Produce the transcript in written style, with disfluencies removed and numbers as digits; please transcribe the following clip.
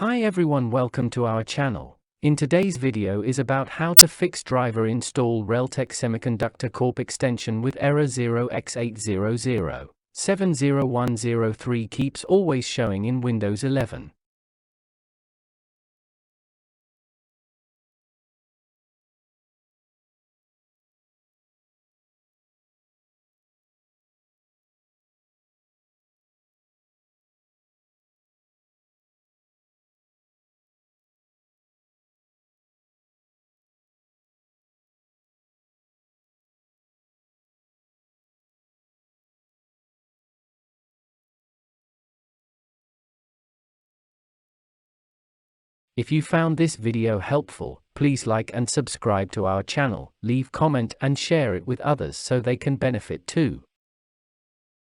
Hi everyone, welcome to our channel. In today's video is about how to fix driver install Realtek Semiconductor Corp extension with error 0x800. 70103 keeps always showing in Windows 11. If you found this video helpful, please like and subscribe to our channel, leave comment and share it with others so they can benefit too.